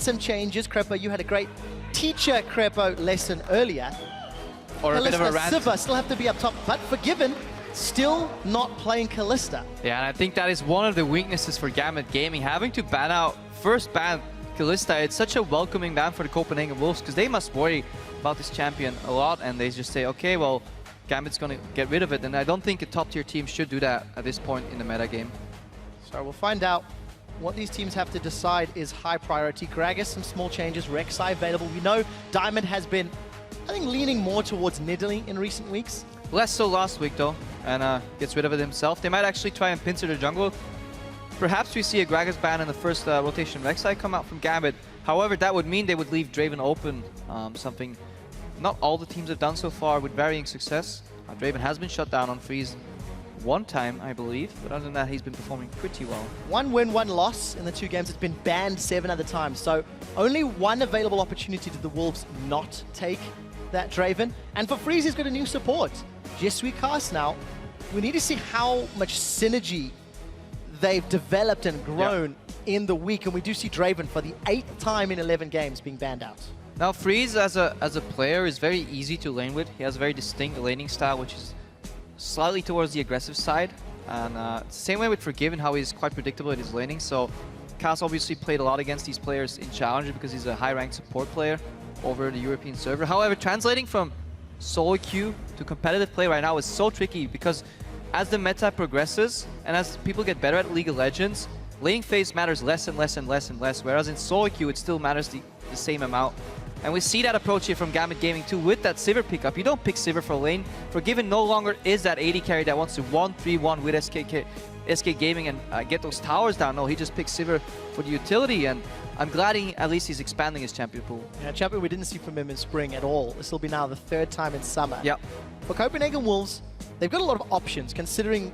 some changes. Crepo, you had a great teacher Crepo lesson earlier. Or a bit of a rant. Sivir still have to be up top, but Forgiven still not playing Kalista. Yeah, and I think that is one of the weaknesses for Gambit Gaming, having to ban out, first ban Kalista. It's such a welcoming ban for the Copenhagen Wolves, because they must worry about this champion a lot, and they just say, okay, well, Gambit's going to get rid of it, and I don't think a top-tier team should do that at this point in the meta game. So we'll find out what these teams have to decide is high priority. Gragas, some small changes, Rek'Sai available. We know Diamond has been, I think, leaning more towards Nidalee in recent weeks. Less so last week, though, and gets rid of it himself. They might actually try and pincer the jungle. Perhaps we see a Gragas ban in the first rotation Rek'Sai come out from Gambit. However, that would mean they would leave Draven open, something not all the teams have done so far with varying success. Draven has been shut down on Freeze one time, I believe, but other than that, he's been performing pretty well. 1 win, 1 loss in the 2 games. It's been banned 7 other times, so only 1 available opportunity to the Wolves not take that Draven. And for Freeze, he's got a new support. Je suis Cast now. We need to see how much synergy they've developed and grown in the week, and we do see Draven for the 8th time in 11 games being banned out. Now, Freeze as a player is very easy to lane with. He has a very distinct laning style, which is slightly towards the aggressive side. And same way with Forgiven, how he's quite predictable in his laning. So Cass obviously played a lot against these players in Challenger because he's a high-ranked support player over the European server. However, translating from solo queue to competitive play right now is so tricky because as the meta progresses and as people get better at League of Legends, laning phase matters less and less and less and less, whereas in solo queue it still matters the same amount. And we see that approach here from Gambit Gaming too with that Sivir pickup. You don't pick Sivir for lane. Forgiven no longer is that AD carry that wants to 1-3-1 with SK Gaming and get those towers down. No, he just picks Sivir for the utility, and I'm glad at least he's expanding his champion pool. Yeah, champion we didn't see from him in spring at all. This will be now the 3rd time in summer. Yep. For Copenhagen Wolves, they've got a lot of options considering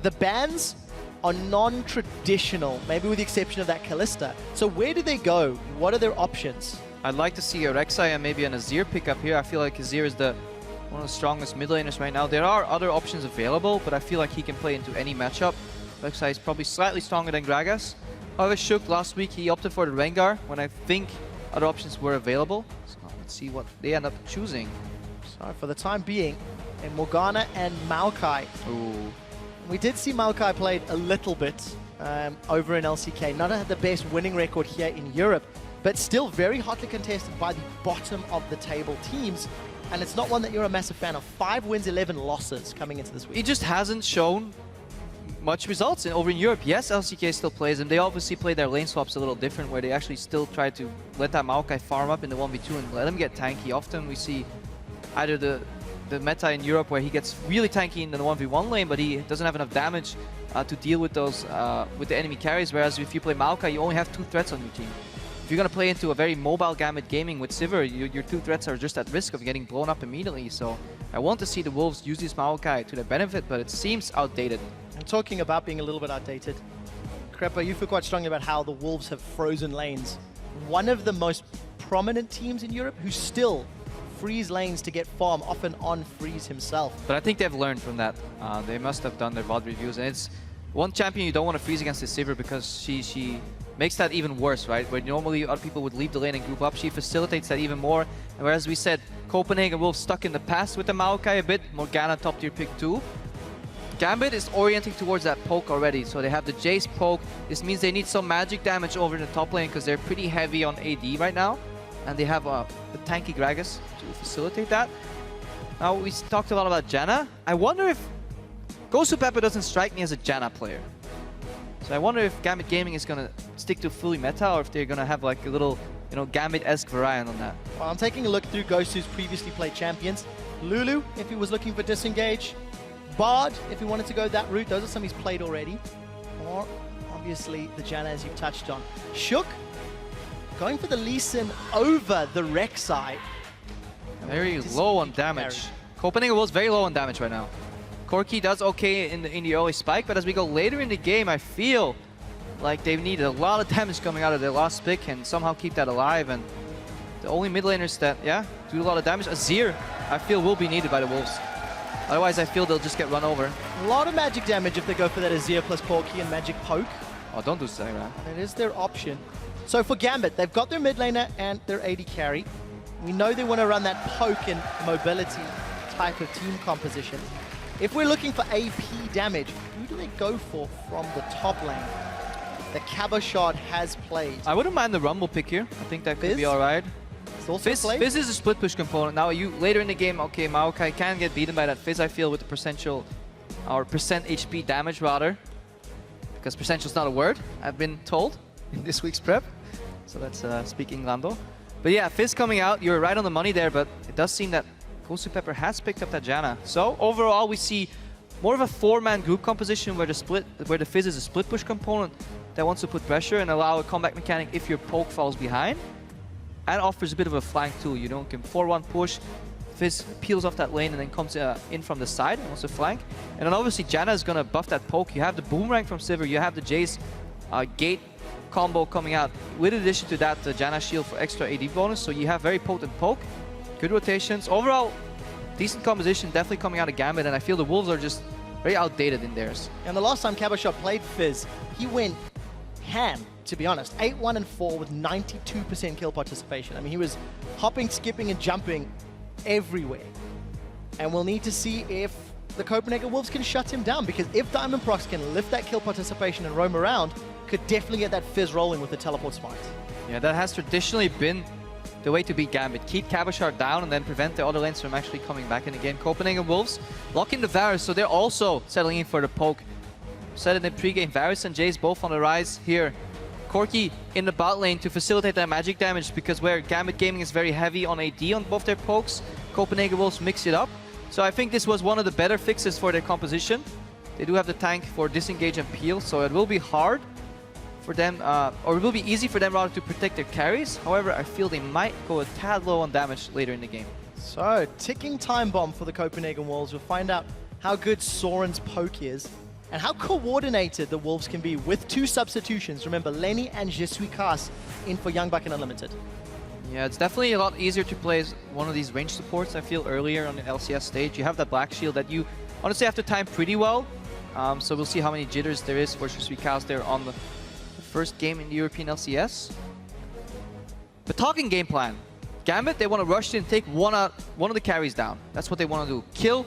the bans are non-traditional, maybe with the exception of that Kalista. So where do they go? What are their options? I'd like to see a Rek'Sai and maybe an Azir pick up here. I feel like Azir is one of the strongest mid laners right now. There are other options available, but I feel like he can play into any matchup. Rek'Sai is probably slightly stronger than Gragas. However, Shook last week, he opted for the Rengar when I think other options were available. So let's see what they end up choosing. So for the time being, in Morgana and Maokai. Ooh. We did see Maokai played a little bit over in LCK. Not had the best winning record here in Europe, but still very hotly contested by the bottom of the table teams. And it's not one that you're a massive fan of. 5 wins, 11 losses coming into this week. He just hasn't shown much results over in Europe. Yes, LCK still plays him. They obviously play their lane swaps a little different, where they actually still try to let that Maokai farm up in the 1v2 and let him get tanky. Often we see either the meta in Europe where he gets really tanky in the 1v1 lane, but he doesn't have enough damage to deal with those with the enemy carries. Whereas if you play Maokai, you only have 2 threats on your team. If you're going to play into a very mobile Gambit Gaming with Sivir, your 2 threats are just at risk of getting blown up immediately. So I want to see the Wolves use this Maokai to their benefit, but it seems outdated. And talking about being a little bit outdated, Crepo, you feel quite strongly about how the Wolves have frozen lanes. One of the most prominent teams in Europe who still freeze lanes to get farm, often on Freeze himself. But I think they've learned from that. They must have done their VOD reviews, and it's one champion you don't want to freeze against is Sivir because she makes that even worse, right? Where normally other people would leave the lane and group up, she facilitates that even more. And whereas we said Copenhagen Wolves stuck in the past with the Maokai a bit, Morgana top tier pick 2. Gambit is orienting towards that poke already, so they have the Jace poke. This means they need some magic damage over in the top lane because they're pretty heavy on AD right now. And they have a tanky Gragas to facilitate that. Now, we talked a lot about Janna. I wonder if Gosu Pepper doesn't strike me as a Janna player. So I wonder if Gambit Gaming is going to stick to fully meta or if they're going to have like a little, Gambit-esque variant on that. Well, I'm taking a look through Gosu's previously played champions. Lulu, if he was looking for disengage. Bard, if he wanted to go that route. Those are some he's played already. Or, obviously, the Janna, as you've touched on. Shook, going for the Lee Sin over the Rek'Sai. Very low on damage. Copenhagen was very low on damage right now. Corki does okay in the early spike, but as we go later in the game, I feel like they need a lot of damage coming out of their last pick and somehow keep that alive. And the only mid laners that, do a lot of damage, Azir, I feel will be needed by the Wolves. Otherwise, I feel they'll just get run over. A lot of magic damage if they go for that Azir plus Corki and magic poke. Oh, don't do Sarah. That is their option. So for Gambit, they've got their mid laner and their AD carry. We know they want to run that poke and mobility type of team composition. If we're looking for AP damage, who do they go for from the top lane? The Cabochard has played. I wouldn't mind the Rumble pick here. I think that could be all right. Fizz is a split push component. Now, you later in the game, okay, Maokai can get beaten by that Fizz, I feel, with the percentile, or percent HP damage rather. Because percentile is not a word, I've been told in this week's prep. So that's speaking Lando. But yeah, Fizz coming out, you're right on the money there, but it does seem that Kosu Pepper has picked up that Janna. So overall, we see more of a 4-man group composition where the Fizz is a split push component that wants to put pressure and allow a comeback mechanic if your poke falls behind. And offers a bit of a flank tool. You know, can 4-1 push, Fizz peels off that lane and then comes in from the side and wants to flank. And then obviously Janna is going to buff that poke. You have the Boomerang from Sivir, you have the Jace Gate combo coming out. With addition to that, the Janna shield for extra AD bonus. So you have very potent poke, good rotations. Overall, decent composition definitely coming out of Gambit, and I feel the Wolves are just very outdated in theirs. And the last time Cabochard played Fizz, he went ham, to be honest. 8-1 and 4 with 92% kill participation. I mean, he was hopping, skipping, and jumping everywhere. And we'll need to see if the Copenhagen Wolves can shut him down, because if Diamond Prox can lift that kill participation and roam around, could definitely get that Fizz rolling with the teleport smite. Yeah, that has traditionally been the way to beat Gambit. Keep Cabochard down and then prevent the other lanes from actually coming back in the game. Copenhagen Wolves locking the Varus, so they're also settling in for the poke. Said in the pregame, Varus and Jace both on the rise here. Corki in the bot lane to facilitate that magic damage, because where Gambit Gaming is very heavy on AD on both their pokes, Copenhagen Wolves mix it up. So I think this was one of the better fixes for their composition. They do have the tank for disengage and peel, so it will be hard for them, or it will be easy for them rather to protect their carries. However, I feel they might go a tad low on damage later in the game. So, ticking time bomb for the Copenhagen Wolves. We'll find out how good Soren's poke is and how coordinated the Wolves can be with 2 substitutions. Remember, Lenny and Je Suis Cass in for Young Buck and Unlimited. Yeah, it's definitely a lot easier to play as one of these range supports, I feel, earlier on the LCS stage. You have that Black Shield that you honestly have to time pretty well. So we'll see how many jitters there is for Je Suis Cass there on the first game in the European LCS. But talking game plan, Gambit, they want to rush in and take one of the carries down. That's what they want to do. Kill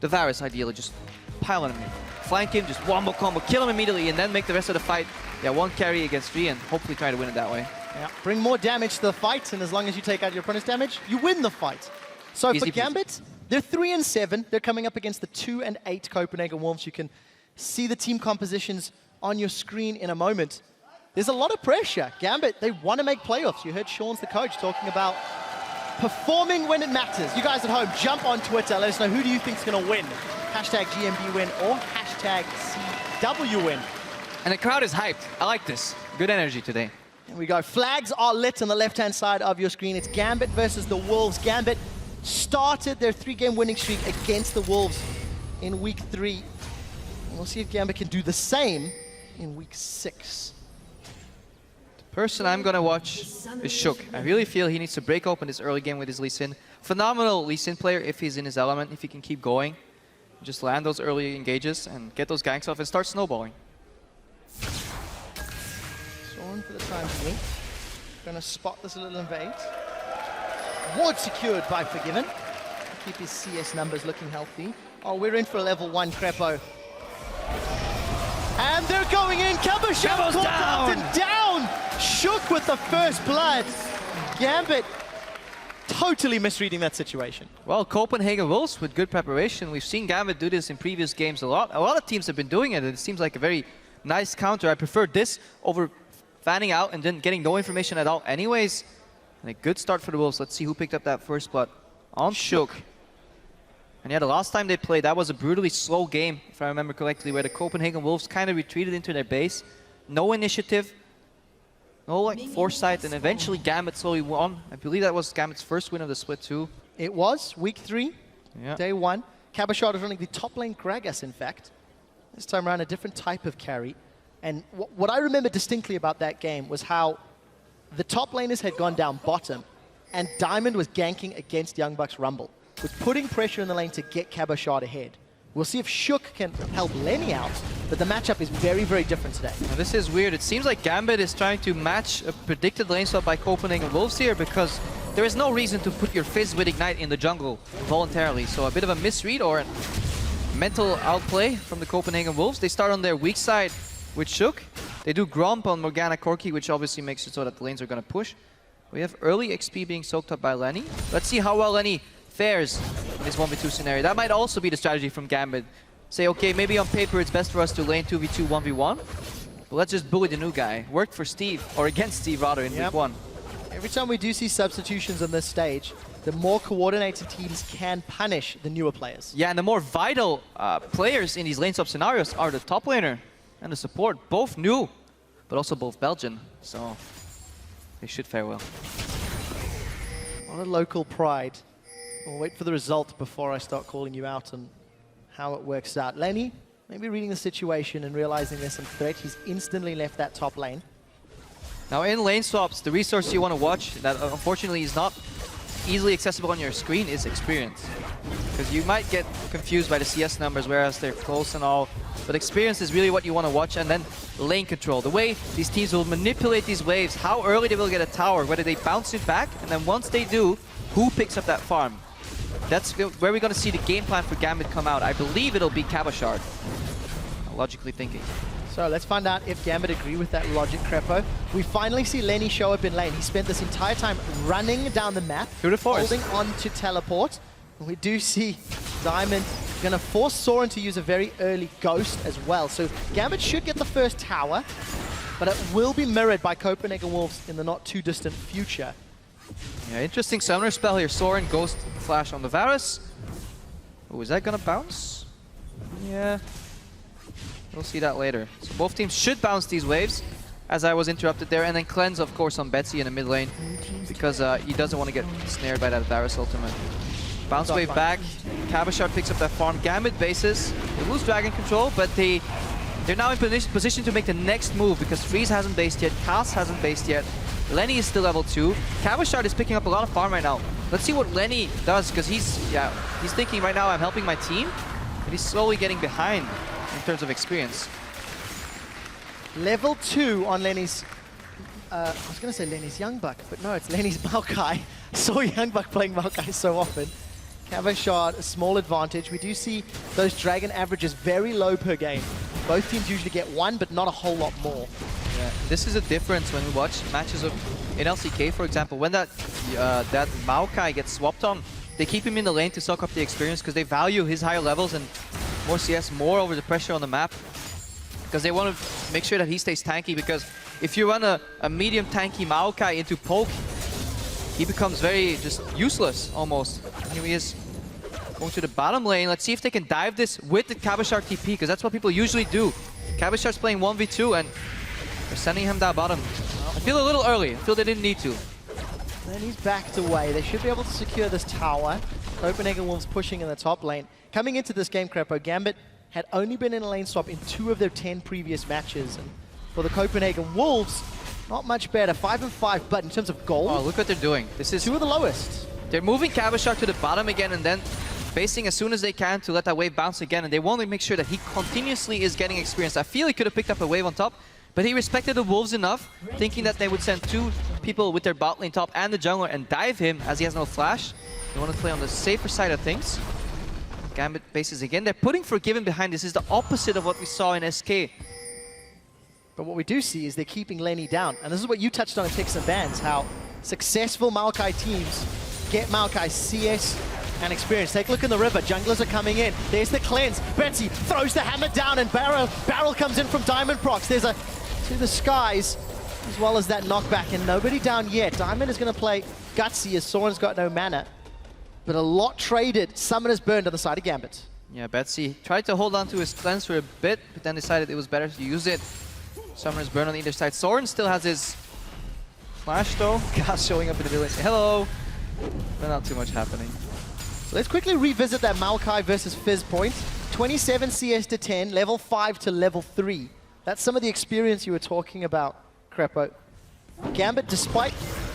the Varus, ideally. Just pile on him. Flank him, just wombo combo, kill him immediately, and then make the rest of the fight, 1 carry against 3, and hopefully try to win it that way. Yeah, bring more damage to the fight, and as long as you take out your opponent's damage, you win the fight. So Easy for Gambit, they're 3 and 7. They're coming up against the 2 and 8 Copenhagen Wolves. You can see the team compositions on your screen in a moment. There's a lot of pressure. Gambit, they want to make playoffs. You heard Sean's the coach talking about performing when it matters. You guys at home, jump on Twitter. Let us know, who do you think is going to win? Hashtag GMB win or hashtag CW win. And the crowd is hyped. I like this. Good energy today. Here we go. Flags are lit on the left-hand side of your screen. It's Gambit versus the Wolves. Gambit started their 3-game winning streak against the Wolves in week 3. And we'll see if Gambit can do the same in week 6. Person I'm going to watch is Shook. I really feel he needs to break open this early game with his Lee Sin. Phenomenal Lee Sin player if he's in his element, if he can keep going. Just land those early engages and get those ganks off and start snowballing. Soren for the time being. Going to spot this little invade. Ward secured by Forgiven. Keep his CS numbers looking healthy. Oh, we're in for a level 1 Crepo. And they're going in. Cabochard caught up and down. Shook with the first blood. Gambit totally misreading that situation. Well, Copenhagen Wolves with good preparation. We've seen Gambit do this in previous games a lot. A lot of teams have been doing it, and it seems like a very nice counter. I prefer this over fanning out and then getting no information at all anyways. And a good start for the Wolves. Let's see who picked up that first blood on Shook. And yeah, the last time they played, that was a brutally slow game, if I remember correctly, where the Copenhagen Wolves kind of retreated into their base. No initiative, no like foresight, and eventually Gambit slowly won. I believe that was Gambit's first win of the split too. It was, week 3, day 1. Cabochard was running the top lane Gragas, in fact. This time around, a different type of carry. And what I remember distinctly about that game was how the top laners had gone down bottom, and Diamond was ganking against Young Buck's Rumble, was putting pressure in the lane to get Cabochard ahead. We'll see if Shook can help Lenny out, but the matchup is very, very different today. Now this is weird. It seems like Gambit is trying to match a predicted lane swap by Copenhagen Wolves here, because there is no reason to put your Fizz with Ignite in the jungle voluntarily. So a bit of a misread or a mental outplay from the Copenhagen Wolves. They start on their weak side with Shook. They do Gromp on Morgana Corki, which obviously makes it so that the lanes are going to push. We have early XP being soaked up by Lenny. Let's see how well Lenny fares in this 1v2 scenario. That might also be the strategy from Gambit. Say, okay, maybe on paper it's best for us to lane 2v2, 1v1. But let's just bully the new guy. Worked for Steve, or against Steve rather, in week 1. Every time we do see substitutions on this stage, the more coordinated teams can punish the newer players. Yeah, and the more vital players in these lane swap scenarios are the top laner and the support. Both new, but also both Belgian. So they should fare well. On a local pride. We'll wait for the result before I start calling you out on how it works out. Lenny, maybe reading the situation and realizing there's some threat, he's instantly left that top lane. Now in lane swaps, the resource you want to watch that unfortunately is not easily accessible on your screen is experience. Because you might get confused by the CS numbers, whereas they're close and all. But experience is really what you want to watch, and then lane control. The way these teams will manipulate these waves, how early they will get a tower, whether they bounce it back, and then once they do, who picks up that farm? That's where we're going to see the game plan for Gambit come out. I believe it'll be Kabashard, logically thinking. So let's find out if Gambit agree with that logic, Crepo. We finally see Lenny show up in lane. He spent this entire time running down the map, through the forest, holding on to teleport. And we do see Diamond going to force Soren to use a very early ghost as well. So Gambit should get the first tower, but it will be mirrored by Copenhagen Wolves in the not too distant future. Yeah, interesting summoner spell here. Soren, Ghost Flash on the Varus. Oh, is that gonna bounce? Yeah. We'll see that later. So both teams should bounce these waves, as I was interrupted there. And then Cleanse, of course, on Betsy in the mid lane, because he doesn't want to get snared by that Varus ultimate. Bounce wave back. Kabashard picks up that farm. Gambit bases. They lose Dragon Control, but they're now in position to make the next move, because Freeze hasn't based yet, Cass hasn't based yet. Lenny is still level 2. Kabashard is picking up a lot of farm right now. Let's see what Lenny does, because he's thinking right now, I'm helping my team, but he's slowly getting behind in terms of experience. Level 2 on Lenny's, I was going to say Lenny's Youngbuck, but no, it's Lenny's Maokai. I saw Youngbuck playing Maokai so often. Kabashard, a small advantage. We do see those Dragon averages very low per game. Both teams usually get 1, but not a whole lot more. Yeah, this is a difference when we watch matches of in LCK, for example. When that Maokai gets swapped on, they keep him in the lane to soak up the experience, because they value his higher levels and more CS, more over the pressure on the map. Because they want to make sure that he stays tanky, because if you run a medium tanky Maokai into poke, he becomes very just useless almost. Here he is going to the bottom lane. Let's see if they can dive this with the Kabashard TP, because that's what people usually do. Kabashard's playing 1v2 and they're sending him down bottom. I feel a little early. I feel they didn't need to. Then he's backed away. They should be able to secure this tower. Copenhagen Wolves pushing in the top lane. Coming into this game, Crepo, Gambit had only been in a lane swap in 2 of their 10 previous matches. And for the Copenhagen Wolves, not much better. 5-5, but in terms of gold, oh, look what they're doing. This is 2 of the lowest. They're moving Kabashard to the bottom again, and then facing as soon as they can to let that wave bounce again, and they want to make sure that he continuously is getting experience. I feel he could have picked up a wave on top, but he respected the Wolves enough, thinking that they would send 2 people with their bot lane top and the jungler and dive him, as he has no flash. They want to play on the safer side of things. Gambit bases again. They're putting Forgiven behind. This is the opposite of what we saw in SK. But what we do see is they're keeping Lenny down. And this is what you touched on in Picks and Bans, how successful Maokai teams get Maokai CS and experience. Take a look in the river. Junglers are coming in. There's the cleanse. Betsy throws the hammer down, and Barrel comes in from Diamond Procs. There's a to the skies, as well as that knockback, and nobody down yet. Diamond is going to play gutsy as Soren's got no mana. But a lot traded. Summoners burned on the side of Gambit. Yeah, Betsy tried to hold on to his cleanse for a bit, but then decided it was better to use it. Summoners burn on either side. Soren still has his flash though. Gas showing up in the village. Hello! But not too much happening. So let's quickly revisit that Maokai versus Fizz point. 27 CS to 10, level 5 to level 3. That's some of the experience you were talking about, Crepo. Gambit, despite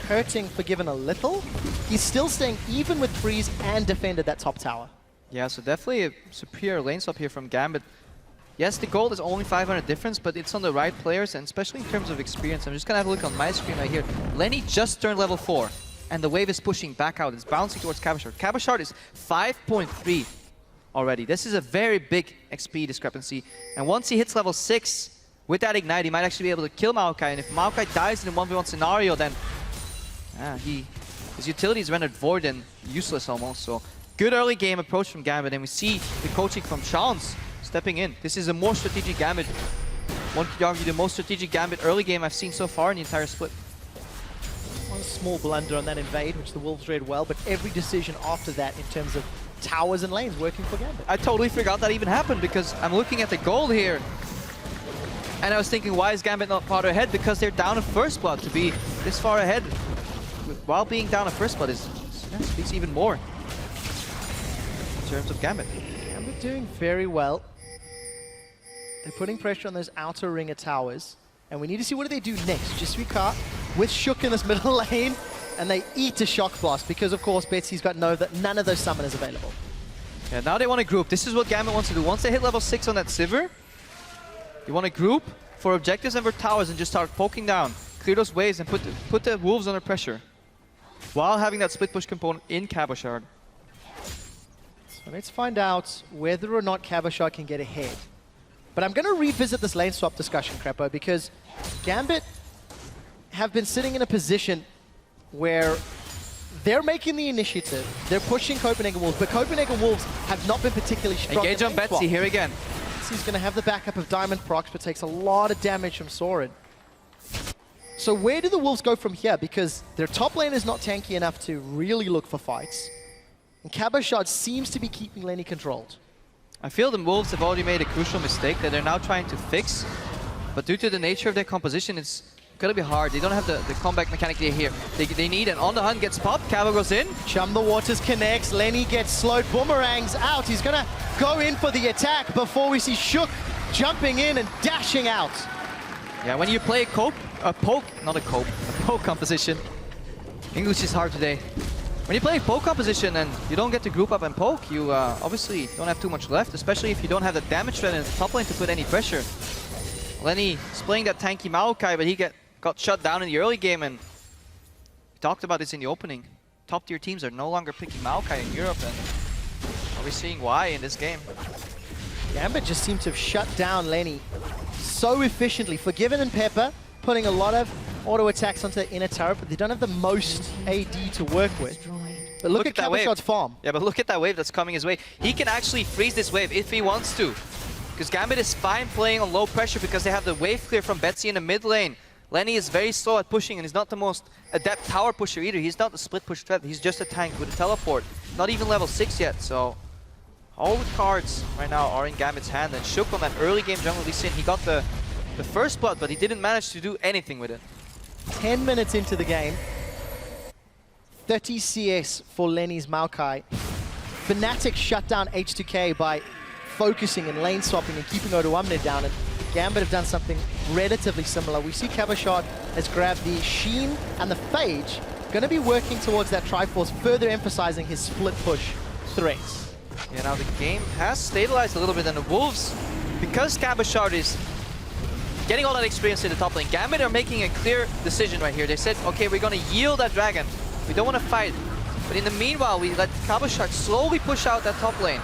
hurting Forgiven a little, he's still staying even with Freeze and defended that top tower. Yeah, so definitely a superior lane swap here from Gambit. Yes, the gold is only 500 difference, but it's on the right players, and especially in terms of experience. I'm just gonna have a look on my screen right here. Lenny just turned level 4, and the wave is pushing back out. It's bouncing towards Cabashard. Cabashard is 5.3 already. This is a very big XP discrepancy, and once he hits level 6, with that Ignite, he might actually be able to kill Maokai, and if Maokai dies in a 1v1 scenario, then his utility is rendered void and useless almost. So good early game approach from Gambit, and we see the coaching from Chance stepping in. This is a more strategic Gambit. One could argue the most strategic Gambit early game I've seen so far in the entire split. One small blunder on that invade, which the Wolves read well, but every decision after that in terms of towers and lanes working for Gambit. I totally forgot that even happened, because I'm looking at the gold here, and I was thinking, why is Gambit not farther ahead? Because they're down a first blood. To be this far ahead while being down a first blood speaks even more in terms of Gambit. Gambit doing very well. They're putting pressure on those outer ring of towers, and we need to see what do they do next. Jisuika with Shook in this middle lane, and they eat a Shock Blast because, of course, Betsy's got none of those summoners available. Yeah, now they want to group. This is what Gambit wants to do. Once they hit level 6 on that Sivir, you want to group for objectives and for towers and just start poking down, clear those waves, and put the Wolves under pressure, while having that split push component in Cabashard. So let's find out whether or not Cabashard can get ahead. But I'm going to revisit this lane swap discussion, Crepo, because Gambit have been sitting in a position where they're making the initiative, they're pushing Copenhagen Wolves, but Copenhagen Wolves have not been particularly strong. Engage on Betsy here again. Betsy's going to have the backup of Diamond procs, but takes a lot of damage from Sorin. So where do the Wolves go from here? Because their top lane is not tanky enough to really look for fights. And Cabashard seems to be keeping Lenny controlled. I feel the Wolves have already made a crucial mistake that they're now trying to fix, but due to the nature of their composition, it's gonna be hard. They don't have the comeback mechanic here. They need, and On The Hunt gets popped, Cabo goes in. Chum the Waters connects, Lenny gets slowed, Boomerang's out. He's gonna go in for the attack before we see Shook jumping in and dashing out. Yeah, when you play a poke composition. English is hard today. When you play a poke composition and you don't get to group up and poke, you obviously don't have too much left, especially if you don't have the damage threat in the top lane to put any pressure. Lenny is playing that tanky Maokai, but he got shut down in the early game, and we talked about this in the opening. Top tier teams are no longer picking Maokai in Europe, and are we seeing why in this game? Gambit just seems to have shut down Lenny so efficiently. Forgiven and Pepper putting a lot of auto attacks onto the inner turret, but they don't have the most AD to work with. But look at Cabashard's farm. Yeah, but look at that wave that's coming his way. He can actually freeze this wave if he wants to, because Gambit is fine playing on low pressure because they have the wave clear from Betsy in the mid lane. Lenny is very slow at pushing, and he's not the most adept tower pusher either. He's not the split push threat. He's just a tank with a teleport. Not even level 6 yet, so all the cards right now are in Gambit's hand. And Shook on that early game jungle Lee Sin, he got the first blood, but he didn't manage to do anything with it. 10 minutes into the game, 30 CS for Lenny's Maokai. Fnatic shut down H2K by focusing and lane swapping and keeping Odoamne down, and Gambit have done something relatively similar. We see Cabashard has grabbed the Sheen and the Phage, going to be working towards that Triforce, further emphasizing his split push threats. Yeah, now the game has stabilized a little bit, and the Wolves, because Cabashard is getting all that experience in the top lane, Gambit are making a clear decision right here. They said, okay, we're going to yield that dragon. We don't want to fight. But in the meanwhile, we let Cabashard slowly push out that top lane.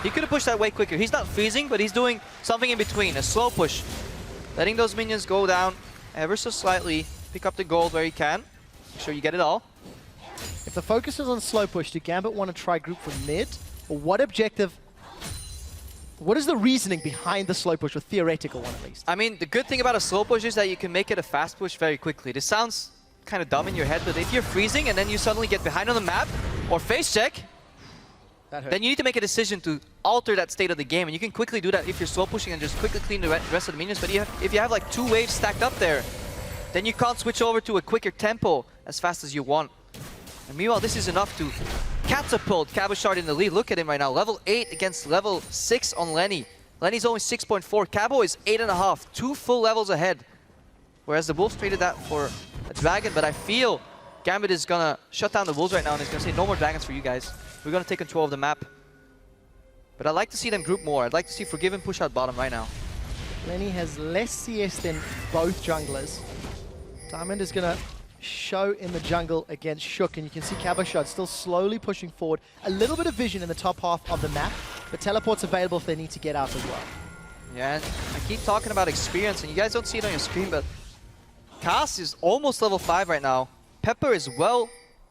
He could have pushed that way quicker. He's not freezing, but he's doing something in between, a slow push. Letting those minions go down ever so slightly, pick up the gold where he can. Make sure you get it all. If the focus is on slow push, do Gambit want to try group for mid? Or what objective? What is the reasoning behind the slow push, or theoretical one at least? I mean, the good thing about a slow push is that you can make it a fast push very quickly. This sounds kind of dumb in your head, but if you're freezing and then you suddenly get behind on the map, or face check, then you need to make a decision to alter that state of the game, and you can quickly do that if you're slow pushing and just quickly clean the rest of the minions. But if you have like 2 waves stacked up there, then you can't switch over to a quicker tempo as fast as you want. And meanwhile, this is enough to catapult Cabashard in the lead. Look at him right now, level 8 against level 6 on Lenny. Lenny's only 6.4, Cabo is 8.5, 2 full levels ahead. Whereas the Wolves traded that for a dragon, but I feel Gambit is gonna shut down the Wolves right now and is gonna say, no more dragons for you guys. We're gonna take control of the map. But I'd like to see them group more. I'd like to see Forgiven push out bottom right now. Lenny has less CS than both junglers. Diamond is going to show in the jungle against Shook, and you can see Cabochard still slowly pushing forward. A little bit of vision in the top half of the map, but teleport's available if they need to get out as well. Yeah, and I keep talking about experience, and you guys don't see it on your screen, but Cass is almost level 5 right now. Pepper is well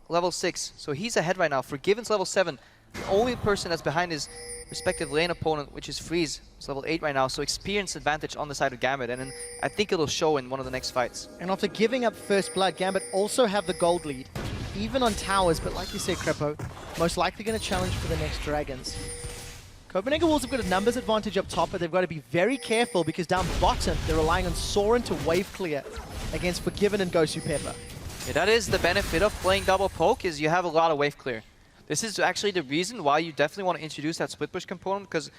level 6, so he's ahead right now. Forgiven's level 7. The only person that's behind his respective lane opponent, which is Freeze, is level 8 right now, so experience advantage on the side of Gambit, and then I think it'll show in one of the next fights. And after giving up first blood, Gambit also have the gold lead, even on towers, but like you said, Crepo, most likely going to challenge for the next Dragons. Copenhagen Wolves have got a numbers advantage up top, but they've got to be very careful because down bottom, they're relying on Soren to wave clear against Forgiven and Gosu Pepper. Yeah, that is the benefit of playing double poke, is you have a lot of wave clear. This is actually the reason why you definitely want to introduce that split push component, because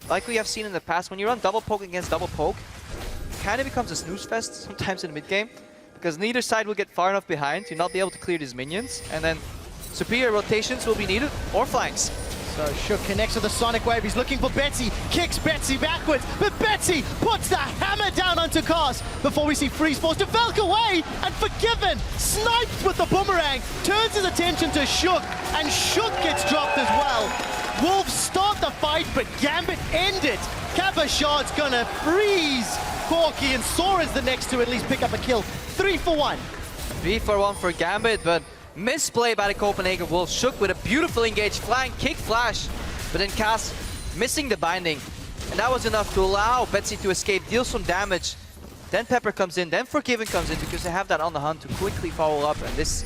like we have seen in the past, when you run double poke against double poke, it kind of becomes a snooze fest sometimes in the mid game, because neither side will get far enough behind to not be able to clear these minions, and then superior rotations will be needed, or flanks. So Shook connects with the Sonic Wave. He's looking for Betsy, kicks Betsy backwards, but Betsy puts the hammer down onto Cast before we see Freeze forced to Valk away, and Forgiven snipes with the boomerang, turns his attention to Shook, and Shook gets dropped as well. Wolves start the fight, but Gambit end it. Cabochard's gonna freeze Corky, and Soren's the next to at least pick up a kill. 3 for 1. 3 for 1 for Gambit, but misplay by the Copenhagen Wolves. Shook with a beautiful engaged flank, kick flash, but then Cass missing the binding. And that was enough to allow Betsy to escape, deal some damage. Then Pepper comes in, then Forgiven comes in because they have that on the hunt to quickly follow up. And this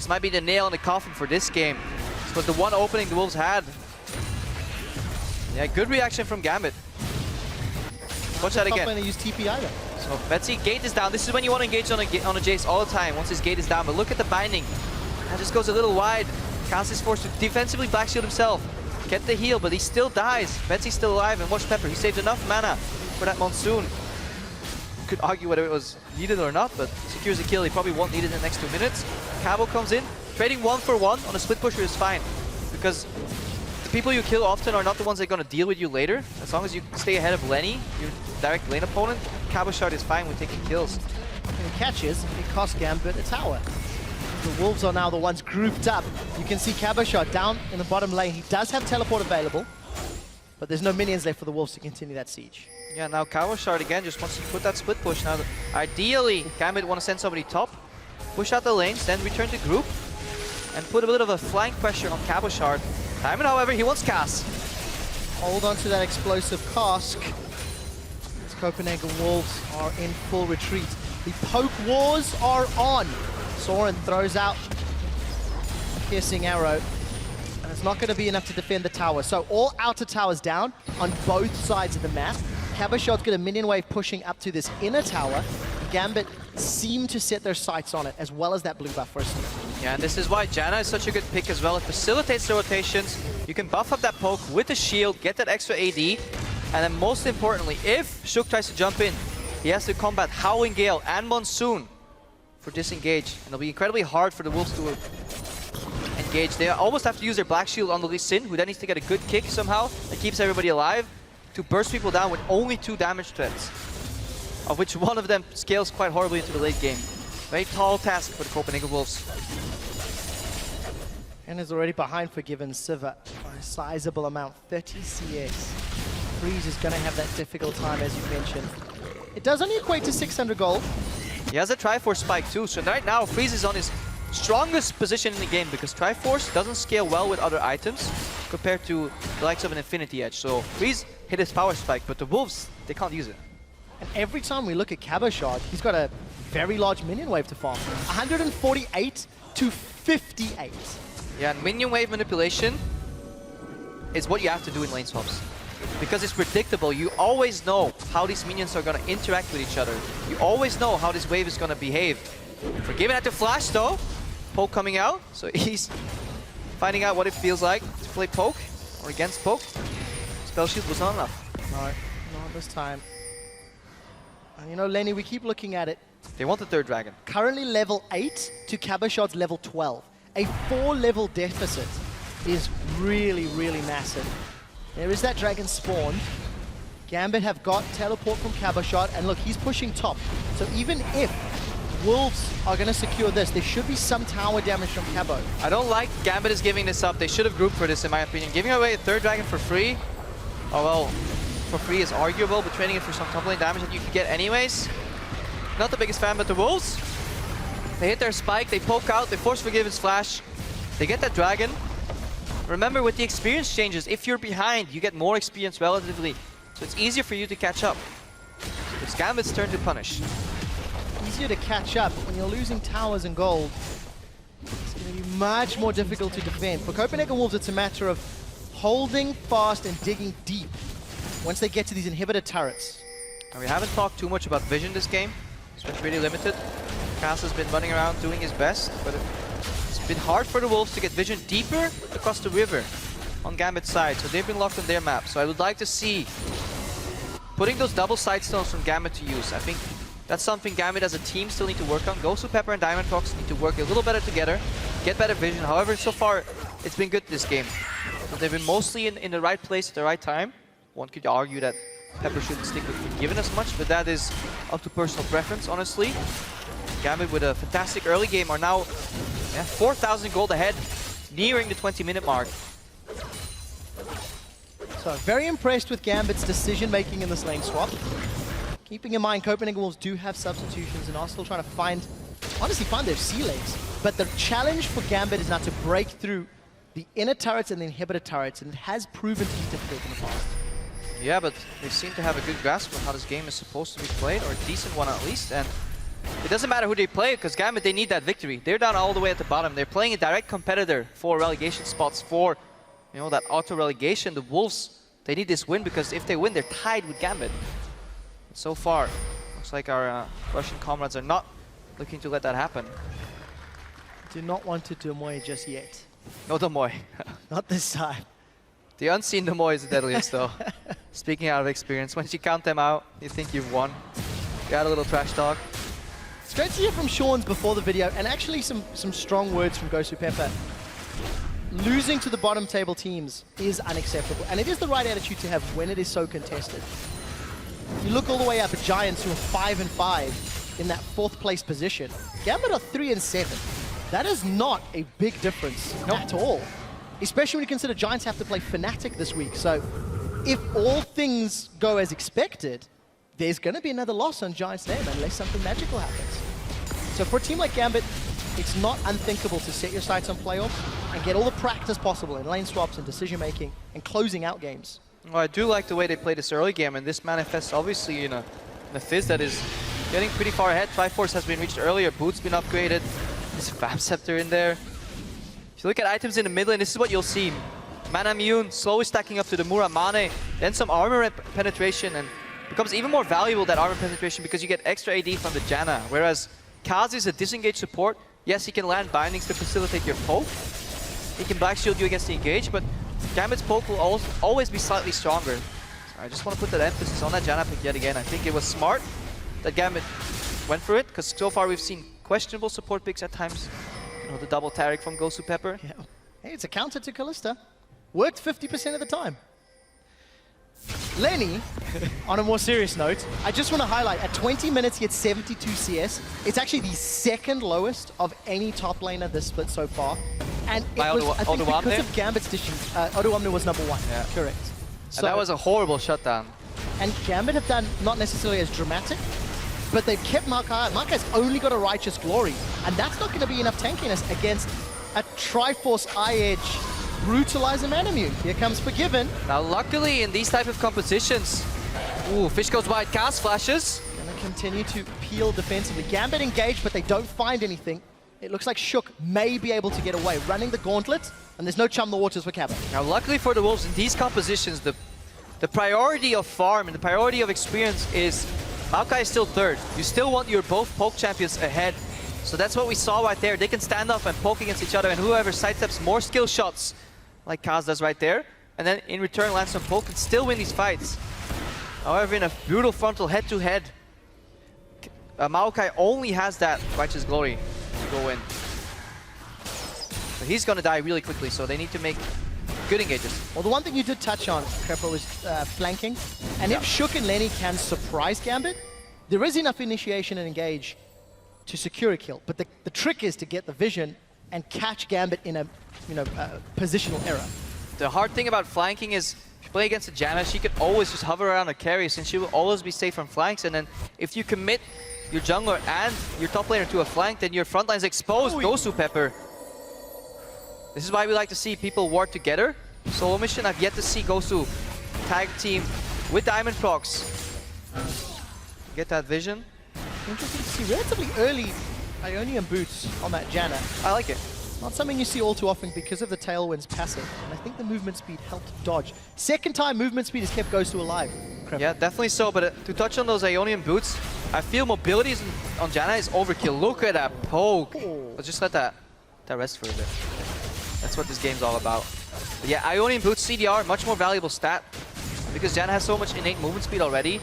might be the nail in the coffin for this game. This was the one opening the Wolves had. Yeah, good reaction from Gambit. Watch that again. Not going to use TP either. So Betsy, gate is down. This is when you want to engage on a Jace all the time, once his gate is down. But look at the binding. That just goes a little wide. Cass is forced to defensively black shield himself. Get the heal, but he still dies. Betsy's still alive, and watch Pepper. He saved enough mana for that Monsoon. You could argue whether it was needed or not, but secures a kill. He probably won't need it in the next 2 minutes. Cabo comes in. Trading 1 for 1 on a split pusher is fine, because the people you kill often are not the ones that are going to deal with you later. As long as you stay ahead of Lenny, your direct lane opponent, Cabochard is fine with taking kills. And he catches, it costs Gambit a tower. The Wolves are now the ones grouped up. You can see Cabochard down in the bottom lane. He does have teleport available, but there's no minions left for the Wolves to continue that siege. Yeah, now Cabochard again just wants to put that split push. Now, ideally, Gambit want to send somebody top, push out the lanes, then return to group, and put a bit of a flank pressure on Cabochard. Diamond, however, he wants Cass. Hold on to that explosive cask. As Copenhagen Wolves are in full retreat. The poke wars are on. Soren throws out a piercing arrow, and it's not going to be enough to defend the tower. So all outer towers down on both sides of the map. Cabochard's got a minion wave pushing up to this inner tower. Gambit seem to set their sights on it, as well as that blue buff for a snip. Yeah, and this is why Janna is such a good pick as well. It facilitates the rotations. You can buff up that poke with the shield, get that extra AD, and then most importantly, if Shook tries to jump in, he has to combat Howling Gale and Monsoon for disengage. And it'll be incredibly hard for the Wolves to engage. They almost have to use their Black Shield on the Lee Sin, who then needs to get a good kick somehow that keeps everybody alive, to burst people down with only 2 damage threats, of which one of them scales quite horribly into the late game. Very tall task for the Copenhagen Wolves. And is already behind Forgiven Siva by a sizable amount, 30 CS. Freeze is going to have that difficult time, as you mentioned. It does only equate to 600 gold. He has a Triforce spike too, so right now Freeze is on his strongest position in the game, because Triforce doesn't scale well with other items compared to the likes of an Infinity Edge. So Freeze hit his power spike, but the Wolves, they can't use it. And every time we look at Cabochard, he's got a very large minion wave to farm. 148 to 58. Yeah, and minion wave manipulation is what you have to do in lane swaps, because it's predictable. You always know how these minions are going to interact with each other. You always know how this wave is going to behave. Forgiven had to flash though. Poke coming out, so he's finding out what it feels like to play poke or against poke. Spell shield was not enough. No, not this time. And you know, Lenny, we keep looking at it. They want the 3rd dragon. Currently level 8 to Cabochard's level 12. A 4-level deficit is really, really massive. There is that dragon spawned. Gambit have got teleport from Caboshot, and look, he's pushing top. So even if Wolves are going to secure this, there should be some tower damage from Cabo. I don't like Gambit is giving this up. They should have grouped for this, in my opinion. Giving away a third dragon for free, oh well, for free is arguable, but trading it for some top lane damage that you could get anyways. Not the biggest fan, but the Wolves, they hit their spike, they poke out, they force Forgiven's flash, they get that dragon. Remember, with the experience changes, if you're behind, you get more experience relatively, so it's easier for you to catch up. It's Gambit's turn to punish. Easier to catch up, but when you're losing towers and gold, it's going to be much more difficult to defend. For Copenhagen Wolves, it's a matter of holding fast and digging deep once they get to these inhibitor turrets. And we haven't talked too much about vision this game. It's been pretty limited. Cass has been running around doing his best, but it's been hard for the Wolves to get vision deeper across the river on Gambit's side, so they've been locked on their map. So I would like to see putting those double side stones from Gambit to use. I think that's something Gambit as a team still need to work on. GoSuPepper and Diamondprox need to work a little better together, get better vision. However, so far, it's been good this game. So they've been mostly in the right place at the right time. One could argue that Pepper shouldn't stick with Forgiven as much, but that is up to personal preference, honestly. Gambit with a fantastic early game are now 4,000 gold ahead, nearing the 20-minute mark. So very impressed with Gambit's decision-making in this lane swap. Keeping in mind, Copenhagen Wolves do have substitutions and are still trying to honestly find their sea legs. But the challenge for Gambit is now to break through the inner turrets and the inhibitor turrets, and it has proven to be difficult in the past. Yeah, but they seem to have a good grasp on how this game is supposed to be played, or a decent one at least. And it doesn't matter who they play, because Gambit, they need that victory. They're down all the way at the bottom. They're playing a direct competitor for relegation spots, for that auto-relegation. The Wolves, they need this win, because if they win, they're tied with Gambit. And so far, looks like our Russian comrades are not looking to let that happen. Do not want to Demoy just yet. No Demoy. Not this time. The unseen Demoy is the deadliest, though. Speaking out of experience, once you count them out, you think you've won. You got a little trash talk. It's great to hear from Sean's before the video, and actually some strong words from GoSuPepper. Losing to the bottom table teams is unacceptable, and it is the right attitude to have when it is so contested. You look all the way up at Giants, who are 5-5 in that 4th place position. Gambit are 3-7. That is not a big difference at all. Especially when you consider Giants have to play Fnatic this week. So if all things go as expected, there's going to be another loss on Giants' name unless something magical happens. So for a team like Gambit, it's not unthinkable to set your sights on playoffs and get all the practice possible in lane swaps and decision-making and closing out games. Well, I do like the way they play this early game, and this manifests obviously in a Fizz that is getting pretty far ahead. Triforce has been reached earlier, Boot's been upgraded, there's Fam Scepter in there. If you look at items in the mid lane, this is what you'll see. Mana Immune slowly stacking up to the Muramane, then some armor penetration, and becomes even more valuable, that armor penetration, because you get extra AD from the Janna. Whereas Kaz is a disengaged support. Yes, he can land bindings to facilitate your poke. He can black shield you against the engage, but Gambit's poke will always be slightly stronger. So I just want to put that emphasis on that Janna pick yet again. I think it was smart that Gambit went for it, because so far we've seen questionable support picks at times. The double Taric from GoSuPepper. Yeah. Hey, it's a counter to Kalista. Worked 50% of the time. Lenny, on a more serious note, I just want to highlight, at 20 minutes he had 72 CS. It's actually the 2nd lowest of any top laner this split so far. And it was, I think, because of Gambit's dishes, Odoamne was #1. Yeah. Correct. So that was a horrible shutdown. And Gambit have done not necessarily as dramatic, but they've kept Maokai. Maokai's only got a Righteous Glory, and that's not going to be enough tankiness against a Triforce Eye-Edge Brutalizer Man Immune. Here comes Forgiven. Now, luckily, in these type of compositions, Fish goes wide, cast flashes. Gonna continue to peel defensively. Gambit engaged, but they don't find anything. It looks like Shook may be able to get away, running the gauntlet, and there's no chum the waters for Cabot. Now, luckily for the Wolves, in these compositions, the priority of farm and the priority of experience is Maokai is still 3rd. You still want your both poke champions ahead. So that's what we saw right there. They can stand up and poke against each other, and whoever sidesteps more skill shots, like Kaz does right there, and then in return lands some poke, and still win these fights. However, in a brutal frontal head-to-head, Maokai only has that Righteous Glory to go in. So he's gonna die really quickly, so they need to make Good engages. Well, the one thing you did touch on, Crepo, was flanking. And if Shook and Lenny can surprise Gambit, there is enough initiation and engage to secure a kill. But the trick is to get the vision and catch Gambit in a positional error. The hard thing about flanking is, if you play against a Janna, she can always just hover around a carry, since she will always be safe from flanks. And then if you commit your jungler and your top laner to a flank, then your front line is exposed. Gosu Pepper. This is why we like to see people ward together. Solo mission, I've yet to see Gosu tag team with Diamond Procs. Get that vision. Interesting to see relatively early Ionian boots on that Janna. I like it. Not something you see all too often because of the Tailwind's passive. And I think the movement speed helped dodge. Second time movement speed has kept Gosu alive. Crap. Yeah, definitely so. But to touch on those Ionian boots, I feel mobility on Janna is overkill. Look at that poke. Let's just let that rest for a bit. That's what this game's all about. But yeah, Ionian boots, CDR, much more valuable stat. Because Janna has so much innate movement speed already.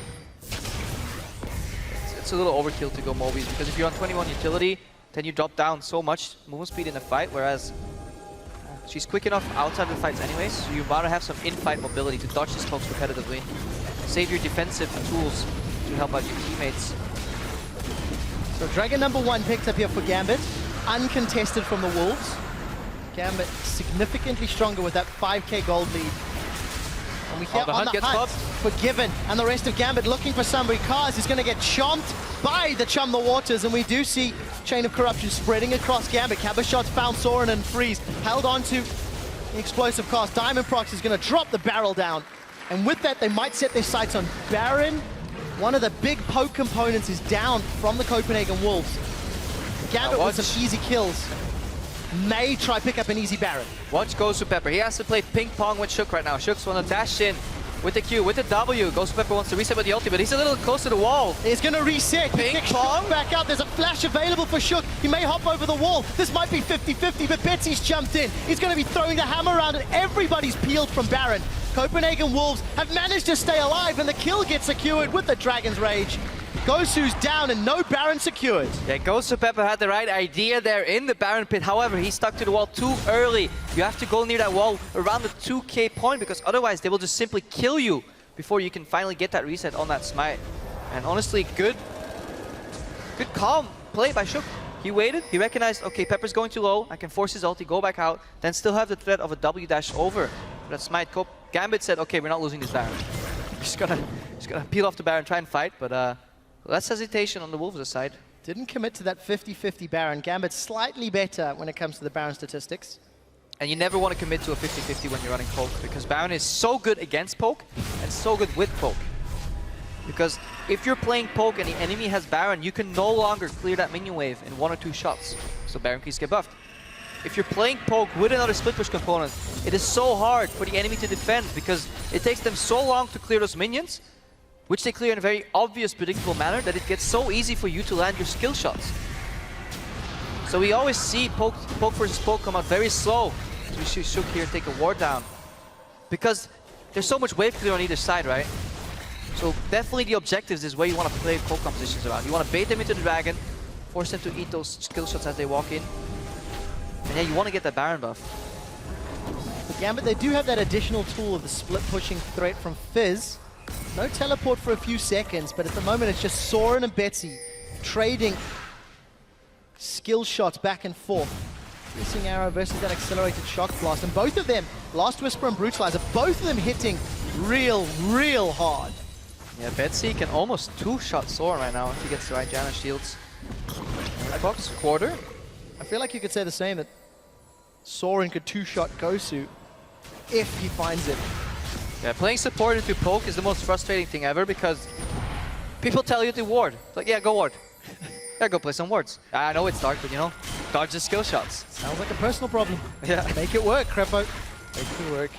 It's a little overkill to go Mobies, because if you're on 21 utility, then you drop down so much movement speed in the fight, whereas she's quick enough outside the fights anyways, so you rather have some in-fight mobility to dodge these pokes repetitively. Save your defensive tools to help out your teammates. So Dragon number 1 picked up here for Gambit, uncontested from the Wolves. Gambit significantly stronger with that 5k gold lead. And we hear the on hunt the gets hunt for Given, and the rest of Gambit looking for somebody. Kaz is going to get chomped by the Chum the Waters, and we do see Chain of Corruption spreading across Gambit. Cabashot's found Soren and Freeze, held on to the explosive cast. Diamond Prox is going to drop the barrel down, and with that they might set their sights on Baron. One of the big poke components is down from the Copenhagen Wolves. Gambit with some easy kills may try pick up an easy Baron. Watch Gosu Pepper. He has to play ping pong with Shook right now. Shook's want to dash in with the Q, with the W. Gosu Pepper wants to reset with the ulti, but he's a little close to the wall. He's going to reset. Ping pong back out. There's a flash available for Shook. He may hop over the wall. This might be 50-50, but Betsy's jumped in. He's going to be throwing the hammer around, and everybody's peeled from Baron. Copenhagen Wolves have managed to stay alive, and the kill gets secured with the Dragon's Rage. Gosu's down and no Baron secured. Yeah, Gosu Pepper had the right idea there in the Baron pit. However, he stuck to the wall too early. You have to go near that wall around the 2k point, because otherwise they will just simply kill you before you can finally get that reset on that smite. And honestly, good calm play by Shook. He waited, he recognized, okay, Pepper's going too low, I can force his ulti, go back out, then still have the threat of a W dash over that smite. Gambit said, okay, we're not losing this Baron. Just gonna peel off the Baron, try and fight, but less hesitation on the Wolves' side. Didn't commit to that 50-50 Baron. Gambit slightly better when it comes to the Baron statistics. And you never want to commit to a 50-50 when you're running poke, because Baron is so good against poke and so good with poke. Because if you're playing poke and the enemy has Baron, you can no longer clear that minion wave in 1 or 2 shots. So Baron keys get buffed. If you're playing poke with another split push component, it is so hard for the enemy to defend, because it takes them so long to clear those minions, which they clear in a very obvious, predictable manner, that it gets so easy for you to land your skill shots. So we always see poke versus poke come out very slow. So we see Shook here take a ward down. Because there's so much wave clear on either side, right? So definitely the objectives is where you want to play poke compositions around. You want to bait them into the Dragon, force them to eat those skill shots as they walk in. And yeah, you want to get that Baron buff. For Gambit, they do have that additional tool of the split pushing threat from Fizz. No teleport for a few seconds, but at the moment it's just Soren and Betsy trading skill shots back and forth. Piercing Arrow versus that accelerated shock blast, and both of them, Last Whisper and Brutalizer, both of them hitting real hard. Yeah, Betsy can almost 2-shot Soren right now if he gets the right Janna shields. Box quarter. I feel like you could say the same, that Soren could 2-shot Gosu if he finds it. Yeah, playing support into poke is the most frustrating thing ever, because people tell you to ward. It's like, yeah, go ward. Yeah, go play some wards. I know it's dark, but you know, dodge the skill shots. Sounds like a personal problem. Yeah. Make it work, Crepo. Make it work.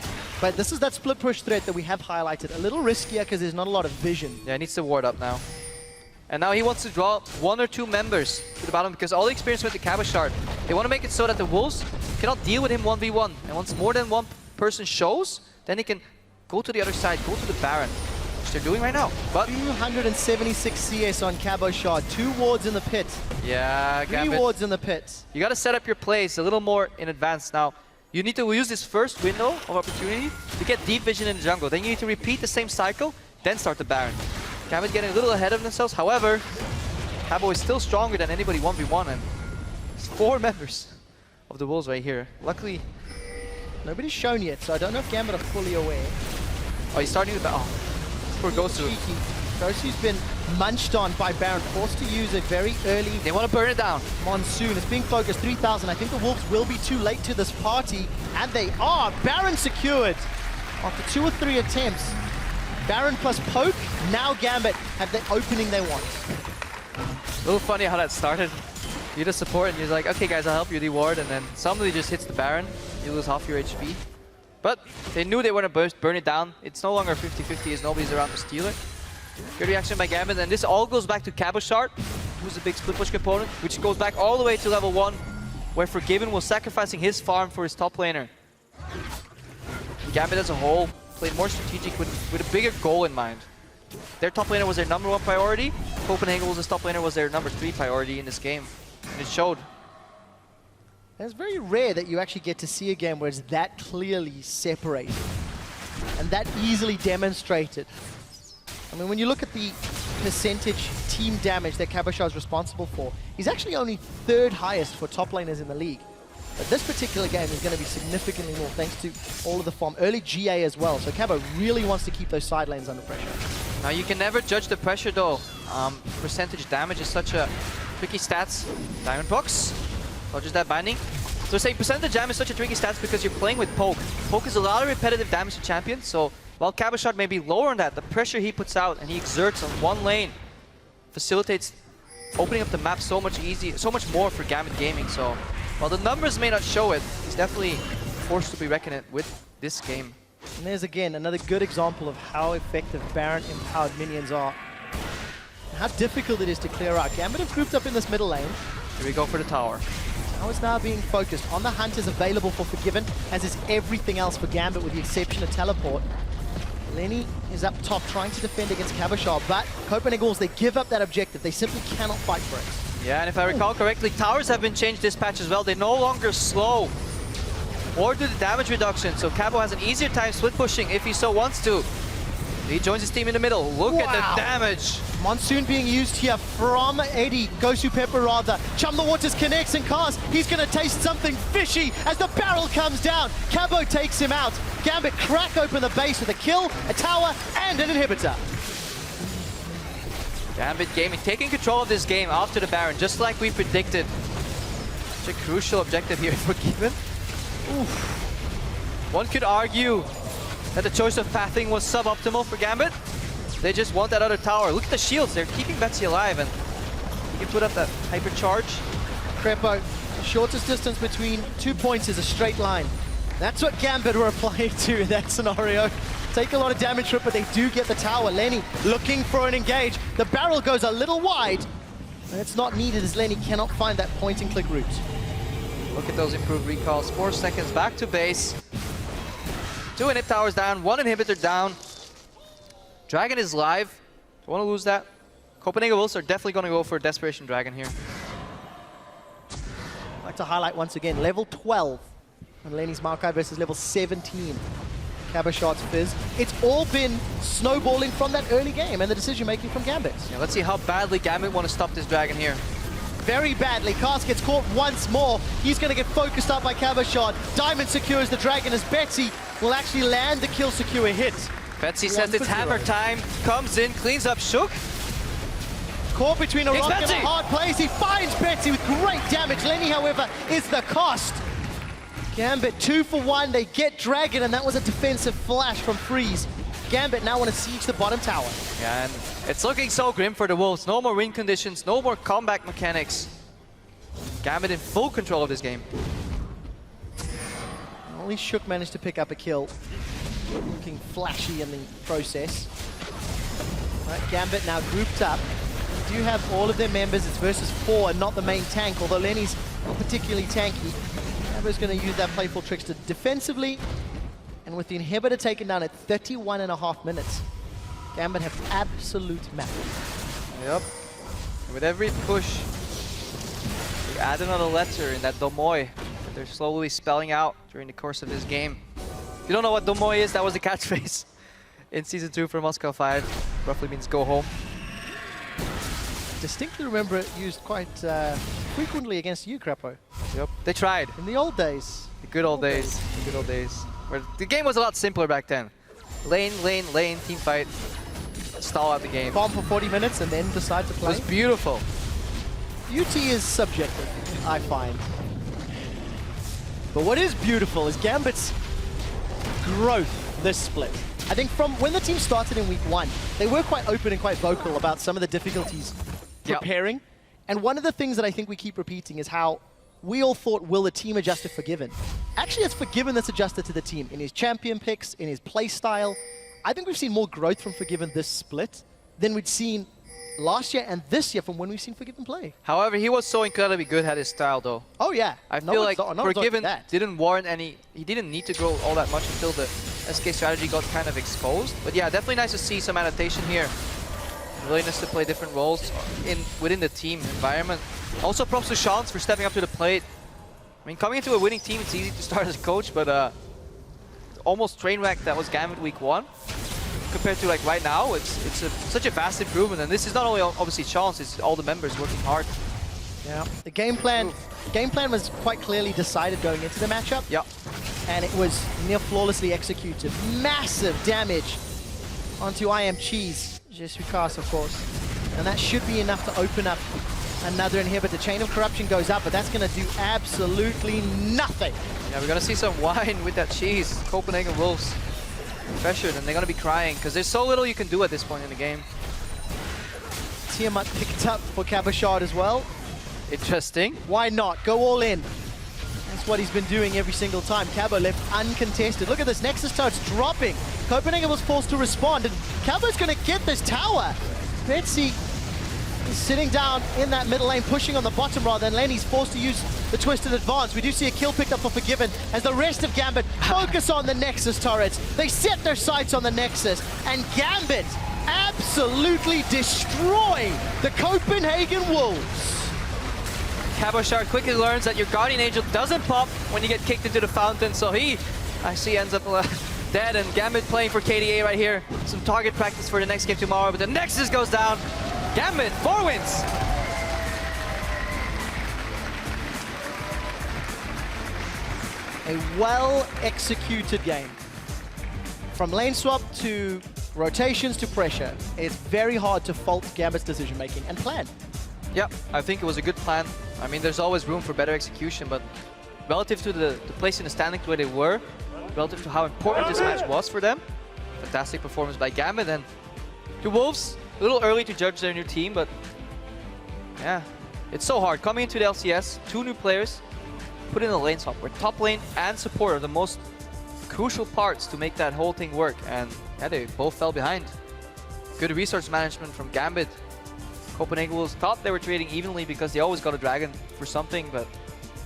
But this is that split push threat that we have highlighted. A little riskier because there's not a lot of vision. Yeah, he needs to ward up now. And now he wants to draw 1 or 2 members to the bottom, because all the experience with the Cabashard, they want to make it so that the Wolves cannot deal with him 1v1. And once more than one person shows, then they can go to the other side, go to the Baron, which they're doing right now. But 276 CS on Cabashard, 2 wards in the pit. Yeah, 3 Gambit. wards in the pit. You got to set up your plays a little more in advance now. You need to use this first window of opportunity to get deep vision in the jungle. Then you need to repeat the same cycle, then start the Baron. Gambit getting a little ahead of themselves. However, Cabo is still stronger than anybody 1v1, and it's 4 members of the Wolves right here. Luckily, nobody's shown yet, so I don't know if Gambit are fully aware. oh, he's starting the Baron. Oh, poor Gosu. Cheeky. Gosu's been munched on by Baron, forced to use a very early They want to burn it down. Monsoon. It's being focused 3,000. I think the Wolves will be too late to this party, and they are. Baron secured after 2 or 3 attempts. Baron plus Poke, now Gambit have the opening they want. A little funny how that started. You're the support and you're like, okay guys, I'll help you reward, and then somebody just hits the Baron, you lose half your HP. But they knew they were going to burn it down. It's no longer 50-50 as nobody's around to steal it. Good reaction by Gambit, and this all goes back to Cabochard, who's a big split push component, which goes back all the way to level 1, where Forgiven was sacrificing his farm for his top laner. Gambit as a whole played more strategic with a bigger goal in mind. Their top laner was their #1 priority. Copenhagen was top laner was their #3 priority in this game, and it showed. And it's very rare that you actually get to see a game where it's that clearly separated and that easily demonstrated. I mean, when you look at the percentage team damage that Cabochard is responsible for, he's actually only 3rd highest for top laners in the league. But this particular game is going to be significantly more thanks to all of the farm. Early GA as well, so Cabo really wants to keep those side lanes under pressure. Now you can never judge the pressure though. Percentage damage is such a tricky stats. Diamond Box, dodges that binding. So saying percentage damage is such a tricky stats because you're playing with Poke. Poke is a lot of repetitive damage to champions, so while Cabochard may be lower on that, the pressure he puts out and he exerts on one lane facilitates opening up the map so much more for Gambit Gaming. So while the numbers may not show it, he's definitely forced to be reckoned with this game. And there's again another good example of how effective Baron empowered minions are. And how difficult it is to clear out. Gambit have grouped up in this middle lane. Here we go for the tower. Now it's now being focused on the hunters available for Forgiven, as is everything else for Gambit with the exception of teleport. Lenny is up top trying to defend against Cabochard, but Copenhagen Wolves, they give up that objective. They simply cannot fight for it. Yeah, and if I recall correctly, towers have been changed this patch as well. They're no longer slow or do the damage reduction, so Cabo has an easier time split pushing if he so wants to. He joins his team in the middle. Look at the damage. Monsoon being used here from Eddie. Gosu Pepper rather. Chum the Waters connects and casts. He's going to taste something fishy as the barrel comes down. Cabo takes him out. Gambit crack open the base with a kill, a tower, and an inhibitor. Gambit Gaming taking control of this game after the Baron, just like we predicted. Such a crucial objective here for Forgiven. One could argue that the choice of pathing was suboptimal for Gambit. They just want that other tower. Look at the shields, they're keeping Betsy alive, and you can put up that hypercharge. Crepo, the shortest distance between 2 points is a straight line. That's what Gambit were applying to in that scenario. Take a lot of damage for it, but they do get the tower. Lenny looking for an engage. The barrel goes a little wide, and it's not needed as Lenny cannot find that point and click route. Look at those improved recalls. 4 seconds back to base. 2 inhib towers down, 1 inhibitor down. Dragon is live. Don't want to lose that. Copenhagen Wolves are definitely going to go for a Desperation Dragon here. I'd like to highlight once again, level 12 on Lenny's Maokai versus level 17. Cabochard's Fizz. It's all been snowballing from that early game and the decision-making from Gambit. Yeah, let's see how badly Gambit want to stop this Dragon here. Very badly. Cast gets caught once more. He's going to get focused up by Cabochard. Diamond secures the Dragon as Betsy will actually land the kill secure hit. Betsy says it's hammer time. Comes in, cleans up Shook. Caught between a rock and a hard place. He finds Betsy with great damage. Lenny, however, is the cost. Gambit 2 for 1. They get Dragon, and that was a defensive flash from Freeze. Gambit now want to siege the bottom tower. Yeah, and it's looking so grim for the Wolves. No more win conditions, no more comeback mechanics. Gambit in full control of this game. Only Shook managed to pick up a kill. Looking flashy in the process. Right, Gambit now grouped up. They do have all of their members. It's versus 4 and not the main tank, although Lenny's not particularly tanky. Gambit's going to use that playful trickster defensively. And with the inhibitor taken down at 31.5 minutes, Gambit have absolute map. Yep. And with every push, you add another letter in that Domoy. they're slowly spelling out during the course of this game. If you don't know what Domoy is, that was the catchphrase in Season 2 for Moscow 5. Roughly means go home. Distinctly remember it used quite frequently against you, Crapo. Yep, they tried. In the old days. The good old days. The good old days. Where the game was a lot simpler back then. Lane, lane, lane, team fight. Stall out the game. Bomb for 40 minutes and then decide to play. It was beautiful. UT is subjective, I find. But what is beautiful is Gambit's growth this split. I think from when the team started in week 1, they were quite open and quite vocal about some of the difficulties preparing. And one of the things that I think we keep repeating is how we all thought, will the team adjust to Forgiven? Actually, it's Forgiven that's adjusted to the team in his champion picks, in his play style. I think we've seen more growth from Forgiven this split than we'd seen last year and this year from when we've seen Forgiven play. However, he was so incredibly good at his style, though. Oh, yeah. I feel like Forgiven didn't warrant any... He didn't need to grow all that much until the SK strategy got kind of exposed. But yeah, definitely nice to see some adaptation here. Willingness to play different roles within the team environment. Also, props to Chance for stepping up to the plate. I mean, coming into a winning team, it's easy to start as a coach, but almost train wreck that was Gambit week 1. Compared to like right now, it's such a vast improvement, and this is not only obviously Chance, it's all the members working hard. Yeah, the game plan was quite clearly decided going into the matchup. Yeah, and it was near flawlessly executed. Massive damage onto I Am Cheese. Jesuicas, of course. And that should be enough to open up another inhibitor. The Chain of Corruption goes up, but that's going to do absolutely nothing. Yeah, we're going to see some wine with that cheese. Copenhagen Wolves pressured, and they're going to be crying, because there's so little you can do at this point in the game. Tiamat picked up for Cabochard as well. Interesting. Why not? Go all in. That's what he's been doing every single time. Cabo left uncontested. Look at this, Nexus Toad's dropping. Copenhagen was forced to respond, and Cabo's going to get this tower. Betsy is sitting down in that middle lane, pushing on the bottom rather, and Lenny's forced to use the twisted advance. We do see a kill picked up for Forgiven as the rest of Gambit focus on the Nexus turrets. They set their sights on the Nexus, and Gambit absolutely destroy the Copenhagen Wolves. Cabochard quickly learns that your Guardian Angel doesn't pop when you get kicked into the fountain, so he actually ends up dead, and Gambit playing for KDA right here. Some target practice for the next game tomorrow, but the Nexus goes down. Gambit, 4 wins! A well-executed game. From lane swap to rotations to pressure, it's very hard to fault Gambit's decision-making and plan. Yeah, I think it was a good plan. I mean, there's always room for better execution, but relative to the place in the standings where they were, relative to how important this match was for them, fantastic performance by Gambit. And the Wolves, a little early to judge their new team, but yeah, it's so hard. Coming into the LCS, 2 new players, put in a lane swap, where top lane and support are the most crucial parts to make that whole thing work. And yeah, they both fell behind. Good resource management from Gambit. Copenhagen Wolves thought they were trading evenly because they always got a dragon for something, but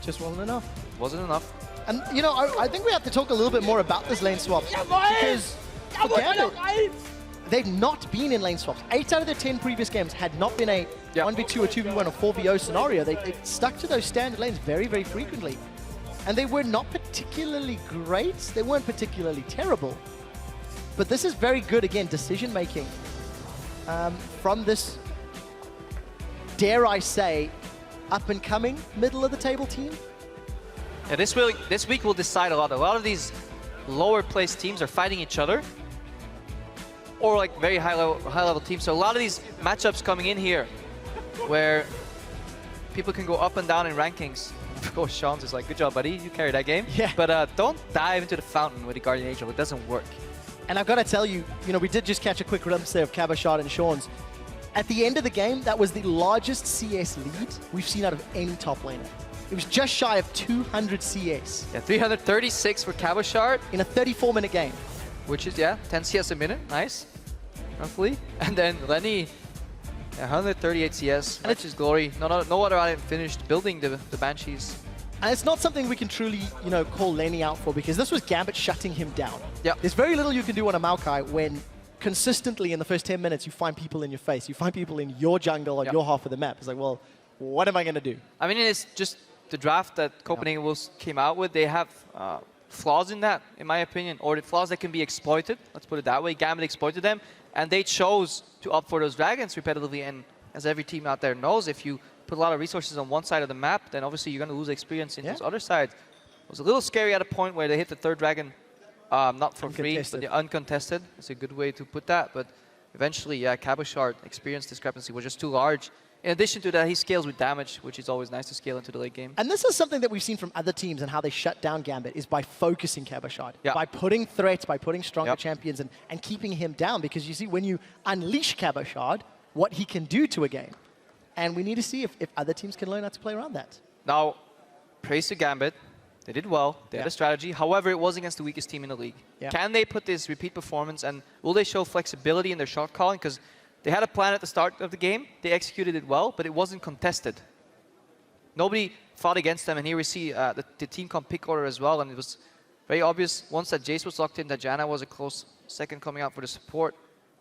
just wasn't enough. Wasn't enough. And you know, I think we have to talk a little bit more about this lane swap, because for Gambit, they've not been in lane swaps. 8 out of their 10 previous games had not been a 1v2 or 2v1 or 4v0 scenario. They stuck to those standard lanes very, very frequently. And they were not particularly great. They weren't particularly terrible. But this is very good, again, decision-making from this, dare I say, up-and-coming middle-of-the-table team. Yeah, this week will decide a lot. A lot of these lower-placed teams are fighting each other, or like very high-level teams. So a lot of these matchups coming in here, where people can go up and down in rankings. Of course, Sean's is like, good job, buddy. You carried that game. Yeah. But don't dive into the fountain with the Guardian Angel. It doesn't work. And I've got to tell you, we did just catch a quick glimpse there of Cabochard and Sean's. At the end of the game, that was the largest CS lead we've seen out of any top laner. It was just shy of 200 CS. Yeah, 336 for Cabochard. In a 34-minute game. Which is, yeah, 10 CS a minute. Nice. Roughly. And then Lenny, 138 CS. And it's his glory. No other item finished building the Banshees. And it's not something we can truly, call Lenny out for, because this was Gambit shutting him down. Yeah. There's very little you can do on a Maokai when consistently in the first 10 minutes you find people in your face. You find people in your jungle on your half of the map. It's like, well, what am I going to do? I mean, it's just the draft that Copenhagen Wolves came out with, they have flaws in that, in my opinion, or the flaws that can be exploited. Let's put it that way. Gambit exploited them, and they chose to opt for those dragons repetitively. And as every team out there knows, if you put a lot of resources on one side of the map, then obviously you're going to lose experience in those other sides. It was a little scary at a point where they hit the third dragon, not for free, but uncontested. It's a good way to put that. But eventually, yeah, Cabochard experience discrepancy was just too large. In addition to that, he scales with damage, which is always nice to scale into the late game. And this is something that we've seen from other teams and how they shut down Gambit is by focusing Cabochard, by putting threats, by putting stronger champions and keeping him down. Because you see, when you unleash Cabochard, what he can do to a game. And we need to see if other teams can learn how to play around that. Now, praise to Gambit. They did well. They had a strategy. However, it was against the weakest team in the league. Can they put this repeat performance, and will they show flexibility in their shot calling? Because they had a plan at the start of the game. They executed it well, but it wasn't contested. Nobody fought against them, and here we see the team comp pick order as well, and it was very obvious once that Jace was locked in that Janna was a close second coming out for the support.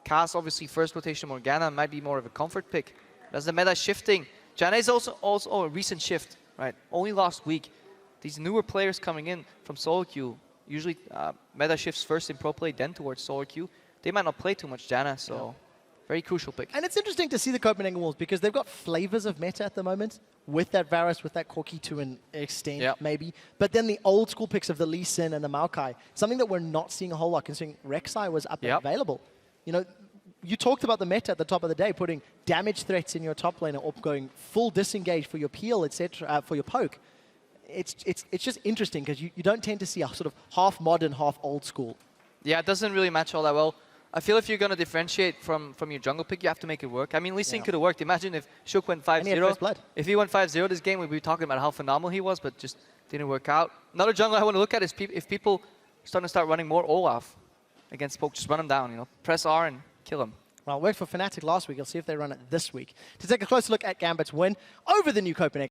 Cass, obviously, first rotation Morgana might be more of a comfort pick. As the meta shifting, Janna is also a recent shift, right? Only last week. These newer players coming in from solo queue, usually meta shifts first in pro play, then towards solo queue. They might not play too much Janna, so very crucial pick. And it's interesting to see the Copenhagen Wolves because they've got flavors of meta at the moment with that Varus, with that Corki to an extent, maybe. But then the old school picks of the Lee Sin and the Maokai, something that we're not seeing a whole lot considering Rek'Sai was up and available. You know, you talked about the meta at the top of the day, putting damage threats in your top lane or going full disengage for your peel, etc., for your poke. It's just interesting because you don't tend to see a sort of half modern, half old school. Yeah, it doesn't really match all that well. I feel if you're going to differentiate from your jungle pick, you have to make it work. I mean, Lee Sin could have worked. Imagine if Shook went 5-0. If he went 5-0 this game, we'd be talking about how phenomenal he was, but just didn't work out. Another jungle I want to look at is if people are starting to start running more Olaf against Poke, just run him down, you know. Press R and kill him. Well, it worked for Fnatic last week. I'll see if they run it this week. To take a closer look at Gambit's win over the new Copenhagen.